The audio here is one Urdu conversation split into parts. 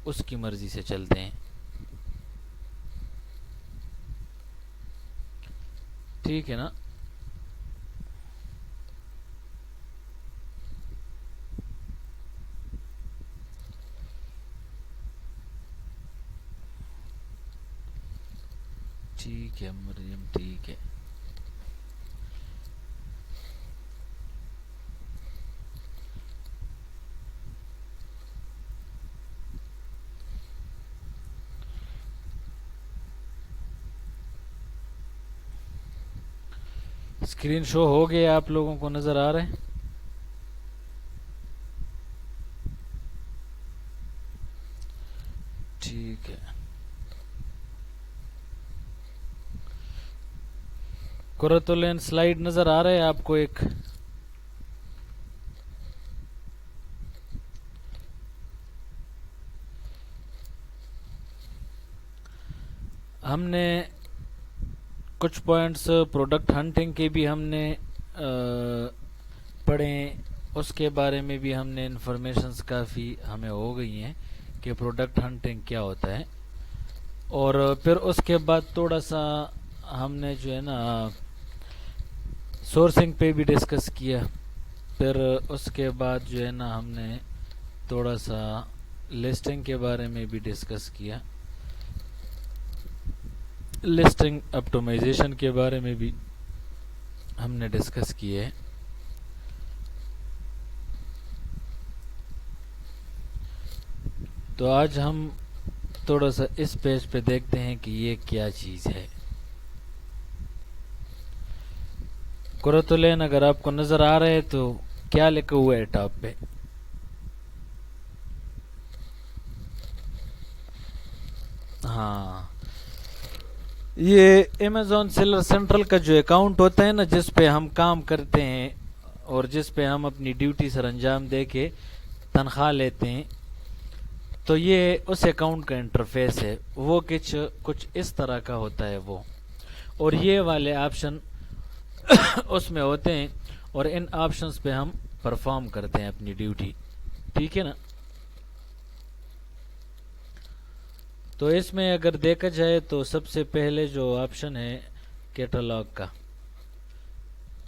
اس کی مرضی سے چلتے ہیں. ٹھیک ہے نا؟ ٹھیک ہے مریم، ٹھیک ہے. اسکرین شو ہو گیا، آپ لوگوں کو نظر آ رہے ہیں؟ ٹھیک ہے. کرۃ العین سلائیڈ نظر آ رہا ہے آپ کو؟ ایک ہم نے کچھ پوائنٹس پروڈکٹ ہنٹنگ کے بھی ہم نے پڑھیں، اس کے بارے میں بھی ہم نے انفارمیشنز کافی ہمیں ہو گئی ہیں کہ پروڈکٹ ہنٹنگ کیا ہوتا ہے. اور پھر اس کے بعد تھوڑا سا ہم نے جو ہے نا سورسنگ پہ بھی ڈسکس کیا. پھر اس کے بعد جو ہے نا ہم نے تھوڑا سا لسٹنگ کے بارے میں بھی ڈسکس کیا. لسٹنگ اپٹومائزیشن کے بارے میں بھی ہم نے ڈسکس کیے. تو آج ہم تھوڑا سا اس پیج پہ دیکھتے ہیں کہ یہ کیا چیز ہے. کرۃ العین اگر آپ کو نظر آ رہے تو کیا لکھا ہوا ہے ٹاپ پہ؟ ہاں، یہ امیزون سیلر سینٹرل کا جو اکاؤنٹ ہوتا ہے نا، جس پہ ہم کام کرتے ہیں اور جس پہ ہم اپنی ڈیوٹی سر انجام دے کے تنخواہ لیتے ہیں، تو یہ اس اکاؤنٹ کا انٹرفیس ہے. وہ کچھ اس طرح کا ہوتا ہے وہ، اور یہ والے آپشن اس میں ہوتے ہیں، اور ان آپشنز پہ ہم پرفارم کرتے ہیں اپنی ڈیوٹی. ٹھیک ہے نا؟ تو اس میں اگر دیکھا جائے تو سب سے پہلے جو آپشن ہے کیٹالاگ کا،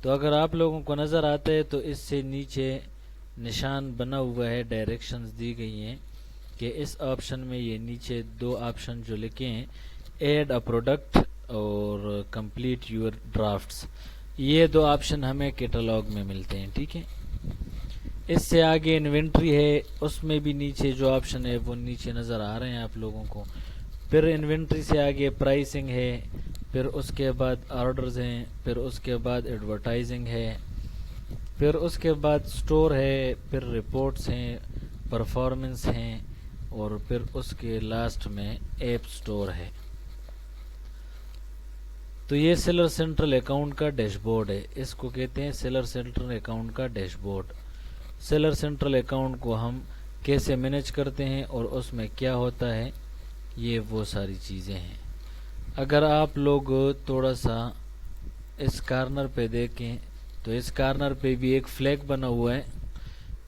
تو اگر آپ لوگوں کو نظر آتا ہے تو اس سے نیچے نشان بنا ہوا ہے، ڈائریکشنز دی گئی ہیں کہ اس آپشن میں یہ نیچے دو آپشن جو لکھے ہیں، ایڈ اے پروڈکٹ اور کمپلیٹ یور ڈرافٹس، یہ دو آپشن ہمیں کیٹالاگ میں ملتے ہیں. ٹھیک ہے؟ اس سے آگے انوینٹری ہے، اس میں بھی نیچے جو آپشن ہے وہ نیچے نظر آ رہے ہیں آپ لوگوں کو. پھر انوینٹری سے آگے پرائسنگ ہے، پھر اس کے بعد آرڈرز ہیں، پھر اس کے بعد ایڈورٹائزنگ ہے، پھر اس کے بعد سٹور ہے، پھر رپورٹس ہیں، پرفارمنس ہیں، اور پھر اس کے لاسٹ میں ایپ سٹور ہے. تو یہ سیلر سینٹرل اکاؤنٹ کا ڈیش بورڈ ہے، اس کو کہتے ہیں سیلر سینٹرل اکاؤنٹ کا dash board. Seller central account کو ہم کیسے مینیج کرتے ہیں اور اس میں کیا ہوتا ہے، یہ وہ ساری چیزیں ہیں. اگر آپ لوگ تھوڑا سا اس کارنر پہ دیکھیں تو اس کارنر پہ بھی ایک فلیگ بنا ہوا ہے.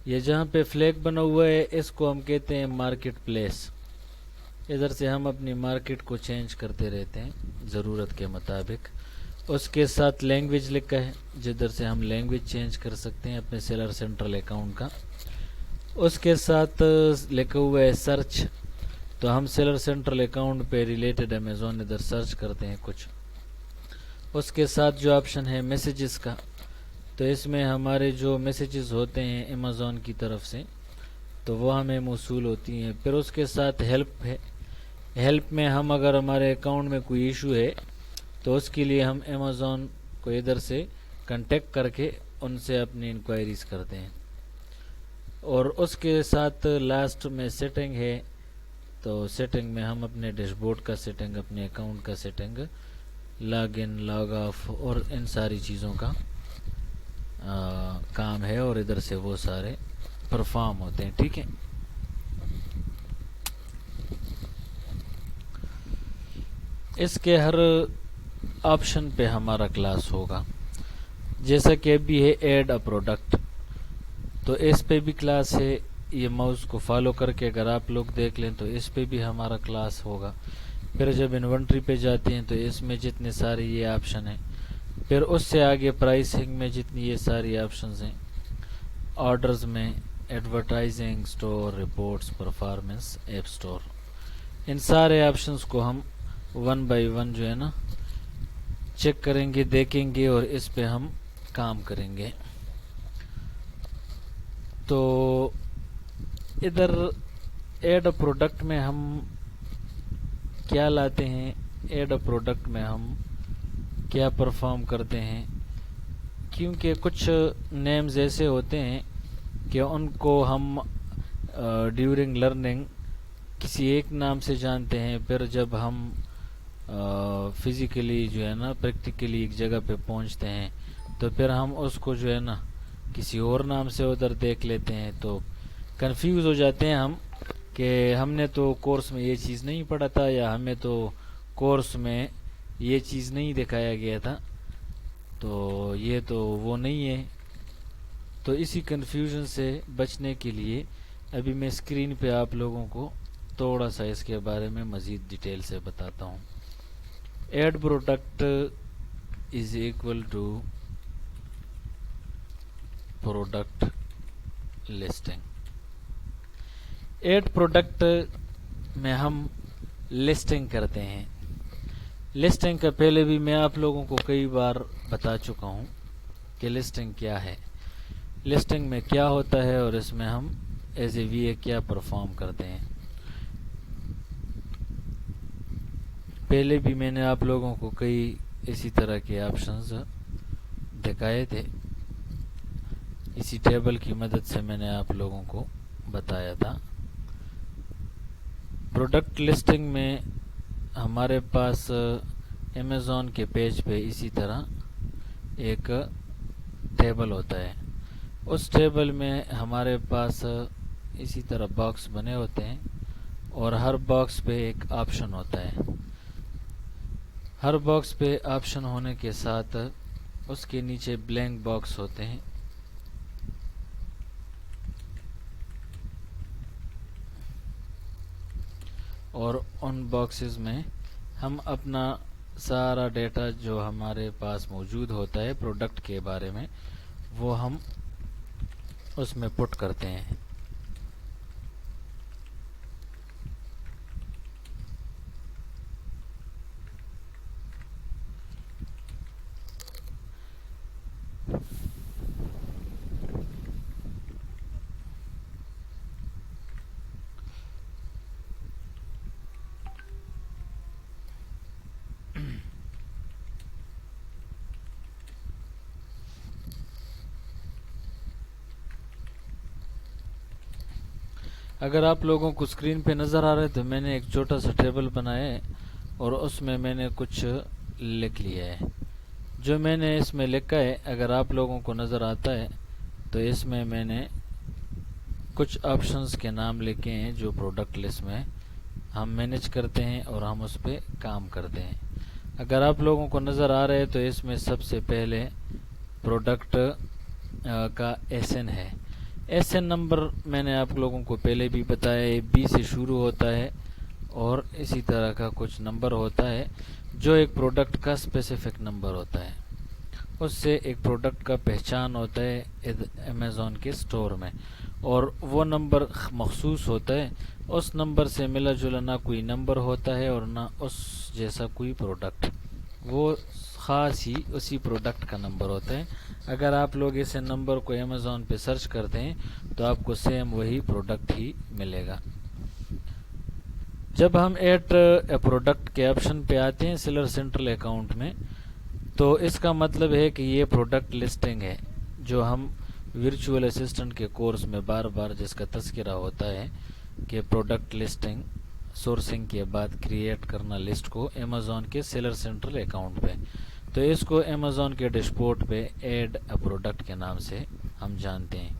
یہ جہاں پہ فلیگ بنا ہوا ہے اس کو ہم کہتے ہیں مارکیٹ پلیس. ادھر سے ہم اپنی مارکیٹ کو چینج کرتے رہتے ہیں ضرورت کے مطابق. اس کے ساتھ لینگویج لکھا ہے جدھر سے ہم لینگویج چینج کر سکتے ہیں اپنے سیلر سینٹرل اکاؤنٹ کا. اس کے ساتھ لکھا ہوا ہے سرچ، تو ہم سیلر سینٹرل اکاؤنٹ پہ ریلیٹڈ امیزون ادھر سرچ کرتے ہیں کچھ. اس کے ساتھ جو آپشن ہے میسیجز کا، تو اس میں ہمارے جو میسیجز ہوتے ہیں امیزون کی طرف سے تو وہ ہمیں موصول ہوتی ہیں. پھر اس کے ساتھ ہیلپ ہے، ہیلپ میں ہم اگر ہمارے اکاؤنٹ میں کوئی ایشو ہے تو اس کے لیے ہم امیزون کو ادھر سے کنٹیکٹ کر کے ان سے اپنی انکوائریز کرتے ہیں. اور اس کے ساتھ لاسٹ میں سیٹنگ ہے، تو سیٹنگ میں ہم اپنے ڈیش بورڈ کا سیٹنگ، اپنے اکاؤنٹ کا setting, log in log off اور ان ساری چیزوں کا کام ہے، اور ادھر سے وہ سارے پرفارم ہوتے ہیں. ٹھیک ہے؟ اس کے ہر آپشن پہ ہمارا کلاس ہوگا. جیسا کہ ابھی ہے ایڈ اے پروڈکٹ، تو اس پہ بھی کلاس ہے. یہ ماؤس کو فالو کر کے اگر آپ لوگ دیکھ لیں تو اس پہ بھی ہمارا کلاس ہوگا. پھر جب انونٹری پہ جاتے ہیں تو اس میں جتنے سارے یہ آپشن ہیں. پھر اس سے آگے پرائسنگ میں جتنی یہ ساری آپشنز ہیں. آرڈرز میں advertising, store, reports, performance, app store, ان سارے آپشنز کو ہم ون بائی ون جو ہے نا چیک کریں گے، دیکھیں گے اور اس پہ ہم کام کریں گے. تو ادھر ایڈ اے پروڈکٹ میں ہم کیا لاتے ہیں، ایڈ اے پروڈکٹ میں ہم کیا پرفارم کرتے ہیں، کیونکہ کچھ نیمز ایسے ہوتے ہیں کہ ان کو ہم ڈیورنگ لرننگ کسی ایک نام سے جانتے ہیں، پھر جب ہم فزیکلی جو ہے نا پریکٹیکلی ایک جگہ پہ پہنچتے ہیں تو پھر ہم اس کو جو ہے نا کسی اور نام سے ادھر دیکھ لیتے ہیں، تو کنفیوز ہو جاتے ہیں ہم کہ ہم نے تو کورس میں یہ چیز نہیں پڑھا تھا، یا ہمیں تو کورس میں یہ چیز نہیں دکھایا گیا تھا، تو یہ تو وہ نہیں ہے. تو اسی کنفیوژن سے بچنے کے لیے ابھی میں اسکرین پہ آپ لوگوں کو تھوڑا سا اس کے بارے میں مزید ڈیٹیل سے بتاتا ہوں. Add product is equal to product listing. Add product میں ہم لسٹنگ کرتے ہیں. لسٹنگ کا پہلے بھی میں آپ لوگوں کو کئی بار بتا چکا ہوں کہ لسٹنگ کیا ہے، لسٹنگ میں کیا ہوتا ہے اور اس میں ہم ایز اے وی اے کیا پرفارم کرتے ہیں. پہلے بھی میں نے آپ لوگوں کو کئی اسی طرح کے آپشنز دکھائے تھے، اسی ٹیبل کی مدد سے میں نے آپ لوگوں کو بتایا تھا. پروڈکٹ لسٹنگ میں ہمارے پاس امیزون کے پیج پہ اسی طرح ایک ٹیبل ہوتا ہے. اس ٹیبل میں ہمارے پاس اسی طرح باکس بنے ہوتے ہیں اور ہر باکس پہ ایک آپشن ہوتا ہے. ہر باکس پہ آپشن ہونے کے ساتھ اس کے نیچے بلینک باکس ہوتے ہیں. اور ان باکسز میں ہم اپنا سارا ڈیٹا جو ہمارے پاس موجود ہوتا ہے پروڈکٹ کے بارے میں وہ ہم اس میں پٹ کرتے ہیں. اگر آپ لوگوں کو اسکرین پہ نظر آ رہا ہے تو میں نے ایک چھوٹا سا ٹیبل بنایا ہے اور اس میں نے کچھ لکھ لیا ہے. جو میں نے اس میں لکھا ہے اگر آپ لوگوں کو نظر آتا ہے تو اس میں نے کچھ آپشنز کے نام لکھے ہیں جو پروڈکٹ لسٹ میں ہم مینیج کرتے ہیں اور ہم اس پہ کام کرتے ہیں. اگر آپ لوگوں کو نظر آ رہا ہے تو اس میں سب سے پہلے پروڈکٹ کا ایس این ہے. ایس این نمبر میں نے آپ لوگوں کو پہلے بھی بتایا ہے، بی سے شروع ہوتا ہے اور اسی طرح کا کچھ نمبر ہوتا ہے جو ایک پروڈکٹ کا اسپیسیفک نمبر ہوتا ہے. اس سے ایک پروڈکٹ کا پہچان ہوتا ہے امیزون کے سٹور میں اور وہ نمبر مخصوص ہوتا ہے. اس نمبر سے ملا جلا نہ کوئی نمبر ہوتا ہے اور نہ اس جیسا کوئی پروڈکٹ، وہ خاص ہی اسی پروڈکٹ کا نمبر ہوتا ہے. اگر آپ لوگ اس نمبر کو امیزون پہ سرچ کرتے ہیں تو آپ کو سیم وہی پروڈکٹ ہی ملے گا. جب ہم ایڈ اے پروڈکٹ کے آپشن پہ آتے ہیں سیلر سینٹرل اکاؤنٹ میں تو اس کا مطلب ہے کہ یہ پروڈکٹ لسٹنگ ہے جو ہم ورچوئل اسسٹنٹ کے کورس میں بار بار جس کا تذکرہ ہوتا ہے کہ پروڈکٹ لسٹنگ سورسنگ کے بعد کریٹ کرنا لسٹ کو امیزون کے سیلر سینٹرل اکاؤنٹ پہ، تو اس کو امیزون کے ڈیش بورڈ پہ ایڈ اے پروڈکٹ کے نام سے ہم جانتے ہیں.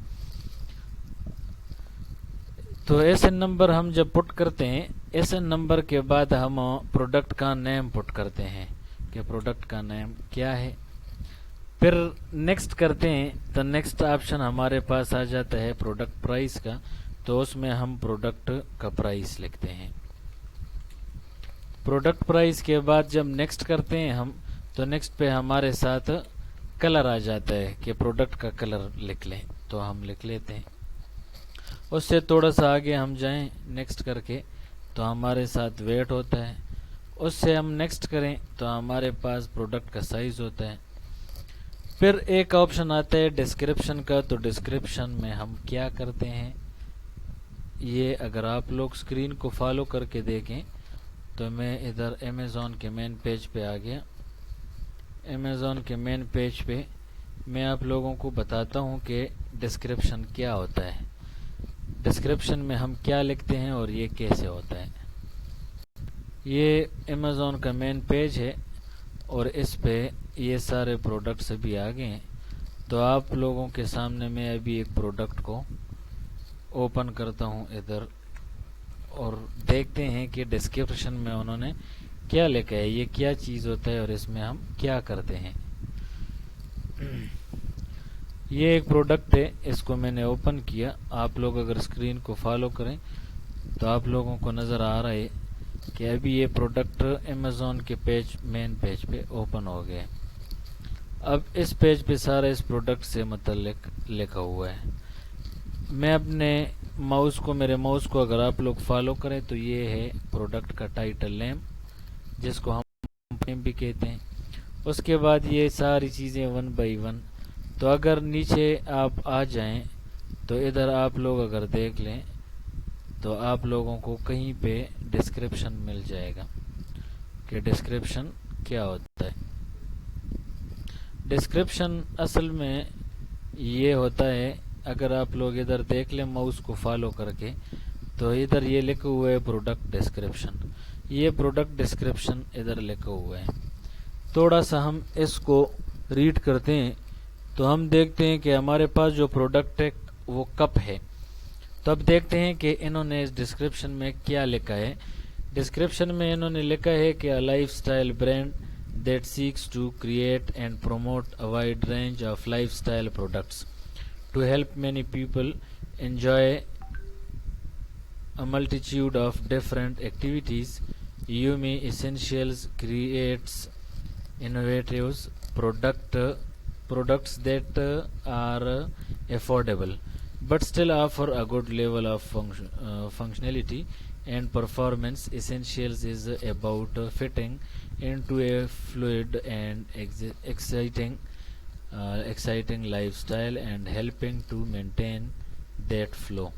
تو ایس این نمبر ہم جب پٹ کرتے ہیں، ایس این نمبر کے بعد ہم پروڈکٹ کا نیم پٹ کرتے ہیں کہ پروڈکٹ کا نیم کیا ہے. پھر نیکسٹ کرتے ہیں تو نیکسٹ آپشن ہمارے پاس آ جاتا ہے پروڈکٹ پرائس کا. تو اس میں ہم پروڈکٹ کا پرائس لکھتے ہیں. پروڈکٹ پرائس کے بعد جب نیکسٹ کرتے ہیں ہم تو نیکسٹ پہ ہمارے ساتھ کلر آ جاتا ہے کہ پروڈکٹ کا کلر لکھ لیں, تو ہم لکھ لیتے ہیں. اس سے تھوڑا سا آگے ہم جائیں نیکسٹ کر کے تو ہمارے ساتھ ویٹ ہوتا ہے. اس سے ہم نیکسٹ کریں تو ہمارے پاس پروڈکٹ کا سائز ہوتا ہے. پھر ایک آپشن آتا ہے ڈسکرپشن کا, تو ڈسکرپشن میں ہم کیا کرتے ہیں, یہ اگر آپ لوگ اسکرین کو فالو کر کے دیکھیں تو میں ادھر امیزون کے مین پیج پہ آ گیا. امیزون کے مین پیج پہ میں آپ لوگوں کو بتاتا ہوں کہ ڈسکرپشن کیا ہوتا ہے, ڈسکرپشن میں ہم کیا لکھتے ہیں اور یہ کیسے ہوتا ہے. یہ امیزون کا مین پیج ہے اور اس پہ یہ سارے پروڈکٹس ابھی آ گئے ہیں. تو آپ لوگوں کے سامنے میں ابھی ایک پروڈکٹ کو اوپن کرتا ہوں ادھر اور دیکھتے ہیں کہ ڈسکرپشن میں انہوں نے کیا لکھا ہے, یہ کیا چیز ہوتا ہے اور اس میں ہم کیا کرتے ہیں. یہ ایک پروڈکٹ ہے, اس کو میں نے اوپن کیا. آپ لوگ اگر اسکرین کو فالو کریں تو آپ لوگوں کو نظر آ رہا ہے کہ ابھی یہ پروڈکٹ امیزون کے مین پیج پہ اوپن ہو گیا. اب اس پیج پہ سارا اس پروڈکٹ سے متعلق لکھا ہوا ہے. میں اپنے میرے ماؤس کو اگر آپ لوگ فالو کریں تو یہ ہے پروڈکٹ کا ٹائٹل نیم, جس کو ہم نیم بھی کہتے ہیں. اس کے بعد یہ ساری چیزیں 1 بائی 1. تو اگر نیچے آپ آ جائیں تو ادھر آپ لوگ اگر دیکھ لیں تو آپ لوگوں کو کہیں پہ ڈسکرپشن مل جائے گا کہ ڈسکرپشن کیا ہوتا ہے. ڈسکرپشن اصل میں یہ ہوتا ہے, اگر آپ لوگ ادھر دیکھ لیں ماؤس کو فالو کر کے تو ادھر یہ لکھا ہوا ہے پروڈکٹ ڈسکرپشن. یہ پروڈکٹ ڈسکرپشن ادھر لکھا ہوا ہے. تھوڑا سا ہم اس کو ریڈ کرتے ہیں تو ہم دیکھتے ہیں کہ ہمارے پاس جو پروڈکٹ ہے وہ کپ ہے. تو اب دیکھتے ہیں کہ انہوں نے اس ڈسکرپشن میں کیا لکھا ہے. ڈسکرپشن میں انہوں نے لکھا ہے کہ a lifestyle brand that seeks to create and promote a wide range of lifestyle products to help many people enjoy a multitude of different activities. Yumi Essentials creates innovative products that are affordable but still offer a good level of functionality and performance. Essentials is about fitting into a fluid and exciting lifestyle and helping to maintain that flow.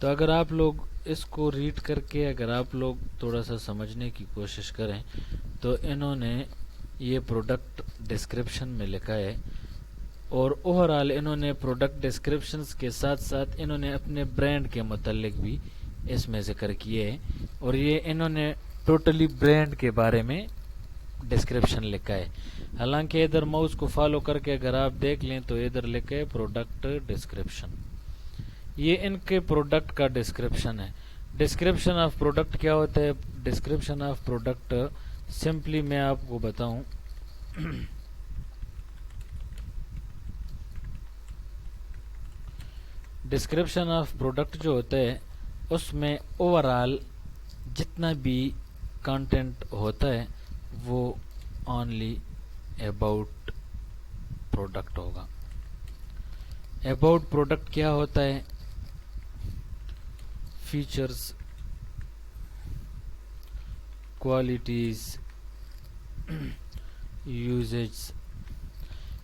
تو اگر آپ لوگ اس کو ریڈ کر کے اگر آپ لوگ تھوڑا سا سمجھنے کی کوشش کریں تو انہوں نے یہ پروڈکٹ ڈسکرپشن میں لکھا ہے. اور اوورآل انہوں نے پروڈکٹ ڈسکرپشنز کے ساتھ ساتھ انہوں نے اپنے برانڈ کے متعلق بھی اس میں ذکر کیے ہیں, اور یہ انہوں نے ٹوٹلی برانڈ کے بارے میں ڈسکرپشن لکھا ہے. حالانکہ ادھر ماؤس کو فالو کر کے اگر آپ دیکھ لیں تو ادھر لکھا ہے پروڈکٹ ڈسکرپشن. یہ ان کے پروڈکٹ کا ڈسکرپشن ہے. ڈسکرپشن آف پروڈکٹ کیا ہوتا ہے؟ ڈسکرپشن آف پروڈکٹ سمپلی میں آپ کو بتاؤں ڈسکرپشن آف پروڈکٹ جو ہوتا ہے اس میں اوورآل جتنا بھی کانٹینٹ ہوتا ہے وہ اونلی اباؤٹ پروڈکٹ ہوگا. اباؤٹ پروڈکٹ کیا ہوتا ہے؟ فیچرز, کوالٹیز, یوزیج,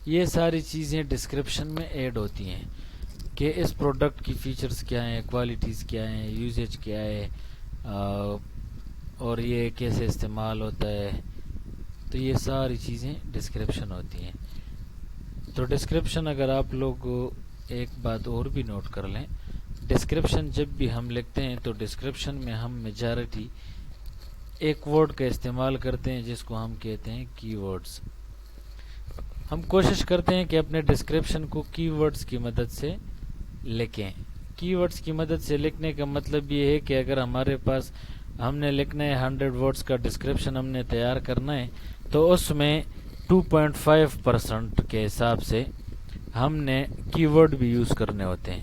یہ ساری چیزیں ڈسکرپشن میں ایڈ ہوتی ہیں کہ اس پروڈکٹ کی فیچرز کیا ہیں, کوالٹیز کیا ہیں, یوزیج کیا ہے, اور یہ کیسے استعمال ہوتا ہے. تو یہ ساری چیزیں ڈسکرپشن ہوتی ہیں. تو ڈسکرپشن اگر آپ لوگ ایک بات اور بھی نوٹ کر لیں, ڈسکرپشن جب بھی ہم لکھتے ہیں تو ڈسکرپشن میں ہم میجارٹی ایک ورڈ کا استعمال کرتے ہیں جس کو ہم کہتے ہیں کی ورڈز. ہم کوشش کرتے ہیں کہ اپنے ڈسکرپشن کو کی ورڈز کی مدد سے لکھیں. کی ورڈز کی مدد سے لکھنے کا مطلب یہ ہے کہ اگر ہمارے پاس ہم نے لکھنا ہے 100 ورڈز کا ڈسکرپشن ہم نے تیار کرنا ہے تو اس میں 2.5% کے حساب سے ہم نے کی ورڈ بھی یوز کرنے ہوتے ہیں.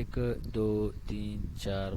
1 2 3 4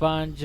5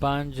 5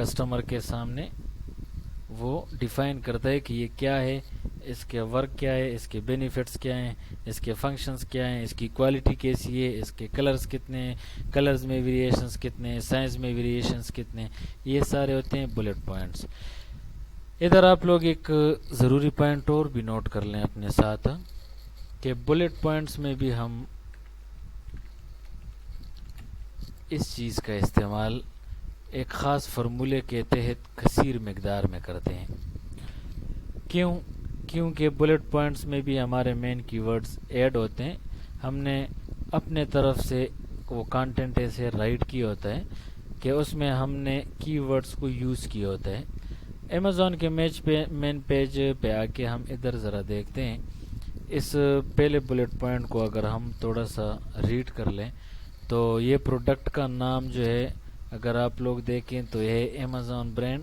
کسٹمر کے سامنے وہ ڈیفائن کرتا ہے کہ یہ کیا ہے، اس کے ورک کیا ہے، اس کے بینیفٹس کیا ہیں، اس کے فنکشنز کیا ہیں، اس کی کوالٹی کیسی ہے، اس کے کلرز کتنے ہیں، کلرز میں ویریشنز کتنے ہیں، سائز میں ویریشنز کتنے ہیں، یہ سارے ہوتے ہیں بلٹ پوائنٹس۔ ادھر آپ لوگ ایک ضروری پوائنٹ اور بھی نوٹ کر لیں اپنے ساتھ کہ بلٹ پوائنٹس میں بھی ہم اس چیز کا استعمال ایک خاص فرمولے کے تحت کثیر مقدار میں کرتے ہیں۔ کیونکہ بلٹ پوائنٹس میں بھی ہمارے مین کی ورڈز ایڈ ہوتے ہیں، ہم نے اپنے طرف سے وہ کانٹینٹ ایسے رائٹ کیا ہوتا ہے کہ اس میں ہم نے کی ورڈز کو یوز کیا ہوتا ہے۔ امیزون کے مین پیج پہ آ کے ہم ادھر ذرا دیکھتے ہیں، اس پہلے بلٹ پوائنٹ کو اگر ہم تھوڑا سا ریڈ کر لیں تو یہ پروڈکٹ کا نام جو ہے اگر آپ لوگ دیکھیں تو یہ Amazon brand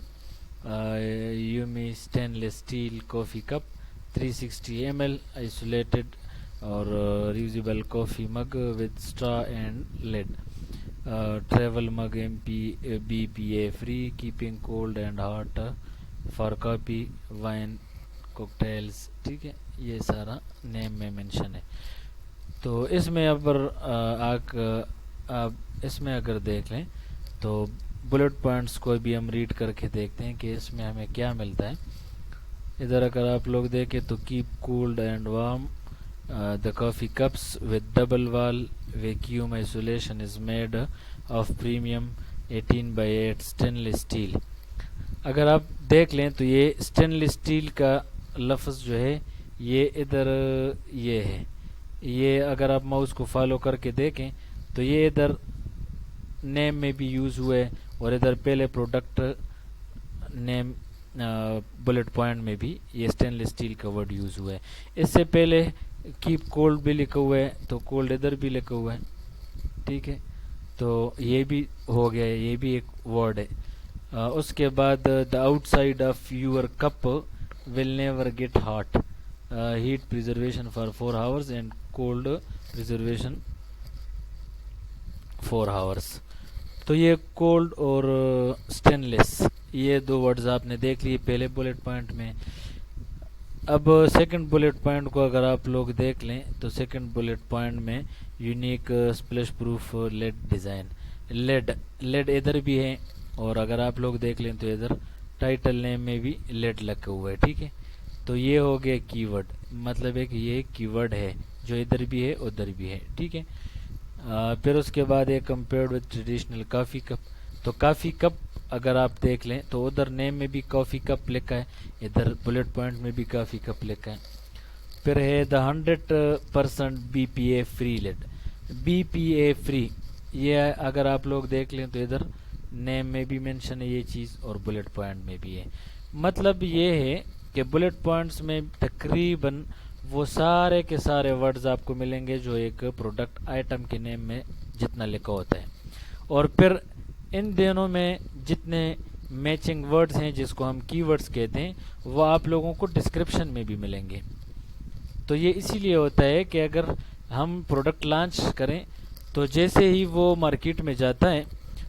Yumi stainless steel coffee cup 360 ml insulated اور reusable coffee mug with straw and lid, travel mug BPA free, keeping cold and hot for coffee wine cocktails, ٹھیک ہے، یہ سارا نیم میں مینشن ہے۔ تو اس میں اس میں اگر دیکھ لیں تو بلٹ پوائنٹس کو بھی ہم ریڈ کر کے دیکھتے ہیں کہ اس میں ہمیں کیا ملتا ہے۔ ادھر اگر آپ لوگ دیکھیں تو keep cold and warm the coffee cups with double wall vacuum isolation is made of premium 18x8 stainless steel۔ اگر آپ دیکھ لیں تو یہ اسٹینلیس اسٹیل کا لفظ جو ہے یہ ادھر یہ ہے، یہ اگر آپ ماؤس کو فالو کر کے دیکھیں تو یہ ادھر نیم میں بھی یوز ہوا ہے اور ادھر پہلے پروڈکٹ نیم بلٹ پوائنٹ میں بھی یہ اسٹینلیس اسٹیل کا ورڈ یوز ہوا ہے۔ اس سے پہلے کیپ کولڈ بھی لکھا ہوا ہے تو کولڈ ادھر بھی لکھا ہوا ہے، ٹھیک ہے، تو یہ بھی ہو گیا ہے، یہ بھی ایک ورڈ ہے۔ اس کے بعد the outside of your cup will never get hot, heat preservation for 4 hours and cold preservation 4 hours۔ تو یہ کولڈ اور سٹینلیس یہ دو ورڈز آپ نے دیکھ لیے پہلے بلٹ پوائنٹ میں۔ اب سیکنڈ بلٹ پوائنٹ کو اگر آپ لوگ دیکھ لیں تو سیکنڈ بلٹ پوائنٹ میں unique splash proof lead design, lead ادھر بھی ہے اور اگر آپ لوگ دیکھ لیں تو ادھر ٹائٹل نیم میں بھی لیڈ لگا ہوا ہے، ٹھیک ہے۔ تو یہ ہو گیا کی ورڈ، مطلب ہے کہ یہ کی ورڈ ہے جو ادھر بھی ہے ادھر بھی ہے، ٹھیک ہے۔ پھر اس کے بعد ہے compared with traditional coffee cup, تو کافی کپ اگر آپ دیکھ لیں تو ادھر نیم میں بھی کافی کپ لکھا ہے، ادھر بلٹ پوائنٹ میں بھی کافی کپ لکھا ہے۔ پھر ہے دا 100% BPA free lead, BPA free, یہ اگر آپ لوگ دیکھ لیں تو ادھر نیم میں بھی مینشن ہے یہ چیز اور بلٹ پوائنٹ میں بھی ہے۔ مطلب یہ ہے کہ بلٹ پوائنٹس میں تقریباً وہ سارے کے سارے ورڈز آپ کو ملیں گے جو ایک پروڈکٹ آئٹم کے نیم میں جتنا لکھا ہوتا ہے، اور پھر ان دونوں میں جتنے میچنگ ورڈز ہیں جس کو ہم کی ورڈز کہتے ہیں وہ آپ لوگوں کو ڈسکرپشن میں بھی ملیں گے۔ تو یہ اسی لیے ہوتا ہے کہ اگر ہم پروڈکٹ لانچ کریں تو جیسے ہی وہ مارکیٹ میں جاتا ہے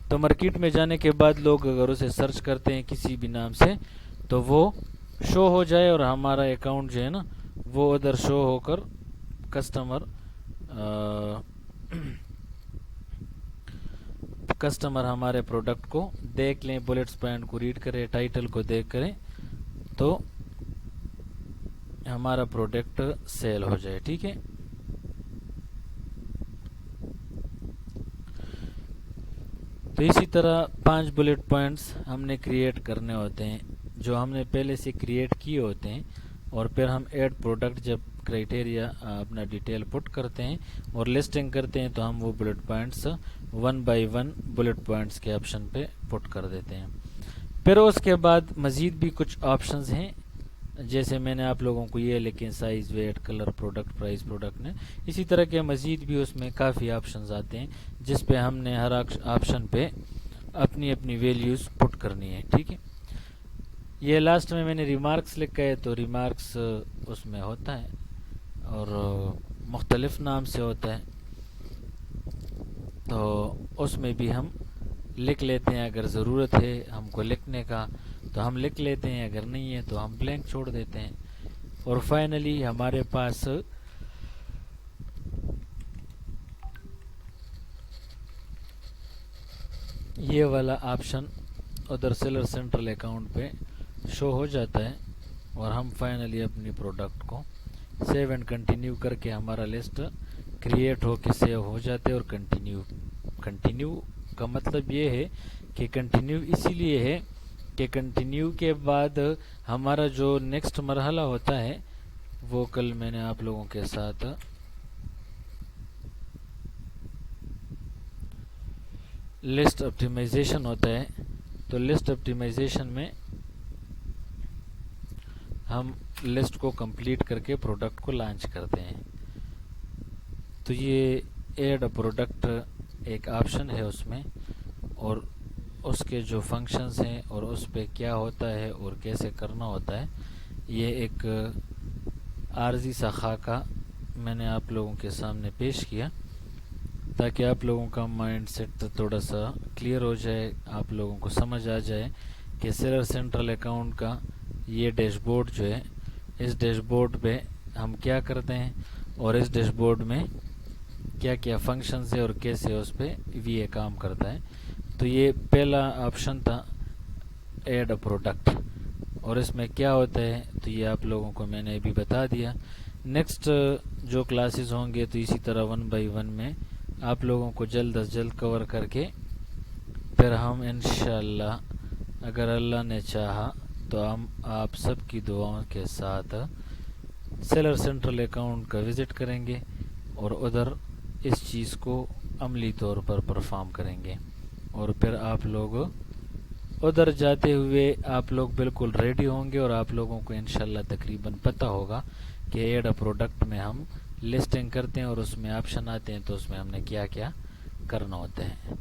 تو مارکیٹ میں جانے کے بعد لوگ اگر اسے سرچ کرتے ہیں کسی بھی نام سے تو وہ شو ہو جائے اور ہمارا اکاؤنٹ جو ہے نا وہ ادھر شو ہو کر کسٹمر ہمارے پروڈکٹ کو دیکھ لیں، بلٹس پوائنٹ کو ریڈ کریں، ٹائٹل کو دیکھ کریں تو ہمارا پروڈکٹ سیل ہو جائے، ٹھیک ہے۔ تو اسی طرح 5 بلٹ پوائنٹس ہم نے کریٹ کرنے ہوتے ہیں جو ہم نے پہلے سے کریٹ کیے ہوتے ہیں، اور پھر ہم ایڈ پروڈکٹ جب کرائٹیریا اپنا ڈیٹیل پٹ کرتے ہیں اور لسٹنگ کرتے ہیں تو ہم وہ bullet points 1 by 1 bullet points کے آپشن پہ پٹ کر دیتے ہیں۔ پھر اس کے بعد مزید بھی کچھ آپشنز ہیں جیسے میں نے آپ لوگوں کو یہ لکھیں size, weight, colour, product price, product نے، اسی طرح کے مزید بھی اس میں کافی آپشنز آتے ہیں جس پہ ہم نے ہر آپشن پہ اپنی اپنی ویلیوز پٹ کرنی ہے، ٹھیک ہے۔ یہ لاسٹ میں نے ریمارکس لکھا ہے تو ریمارکس اس میں ہوتا ہے اور مختلف نام سے ہوتا ہے، تو اس میں بھی ہم لکھ لیتے ہیں، اگر ضرورت ہے ہم کو لکھنے کا تو ہم لکھ لیتے ہیں، اگر نہیں ہے تو ہم بلینک چھوڑ دیتے ہیں۔ اور فائنلی ہمارے پاس یہ والا آپشن ادھر سیلر سینٹرل اکاؤنٹ پہ شو ہو جاتا ہے، اور ہم فائنلی اپنی پروڈکٹ کو سیو اینڈ کنٹینیو کر کے ہمارا لسٹ کریٹ ہو کے سیو ہو جاتے، اور کنٹینیو کا مطلب یہ ہے کہ کنٹینیو اسی لیے ہے کہ کنٹینیو کے بعد ہمارا جو نیکسٹ مرحلہ ہوتا ہے وہ کل میں نے آپ لوگوں کے ساتھ لسٹ آپٹیمائزیشن ہوتا ہے۔ تو لسٹ آپٹیمائزیشن میں ہم لسٹ کو کمپلیٹ کر کے پروڈکٹ کو لانچ کرتے ہیں۔ تو یہ ایڈ پروڈکٹ ایک آپشن ہے اس میں، اور اس کے جو فنکشنز ہیں اور اس پہ کیا ہوتا ہے اور کیسے کرنا ہوتا ہے، یہ ایک عارضی سا خاکہ میں نے آپ لوگوں کے سامنے پیش کیا تاکہ آپ لوگوں کا مائنڈ سیٹ تھوڑا سا کلیئر ہو جائے، آپ لوگوں کو سمجھ آ جائے کہ سیلر سینٹرل اکاؤنٹ کا یہ ڈیش بورڈ جو ہے، اس ڈیش بورڈ پہ ہم کیا کرتے ہیں اور اس ڈیش بورڈ میں کیا کیا فنکشنز ہے اور کیسے اس پہ یہ کام کرتا ہے۔ تو یہ پہلا آپشن تھا ایڈ اے پروڈکٹ، اور اس میں کیا ہوتا ہے تو یہ آپ لوگوں کو میں نے ابھی بتا دیا۔ نیکسٹ جو کلاسز ہوں گے تو اسی طرح 1 بائی 1 میں آپ لوگوں کو جلد از جلد کور کر کے پھر ہم انشاءاللہ اگر اللہ نے چاہا تو ہم آپ سب کی دعاؤں کے ساتھ سیلر سینٹرل اکاؤنٹ کا وزٹ کریں گے اور ادھر اس چیز کو عملی طور پر پرفارم کریں گے، اور پھر آپ لوگ ادھر جاتے ہوئے آپ لوگ بالکل ریڈی ہوں گے، اور آپ لوگوں کو انشاءاللہ تقریباً پتہ ہوگا کہ ایڈ اے پروڈکٹ میں ہم لسٹنگ کرتے ہیں اور اس میں آپشن آتے ہیں تو اس میں ہم نے کیا کیا کرنا ہوتا ہے۔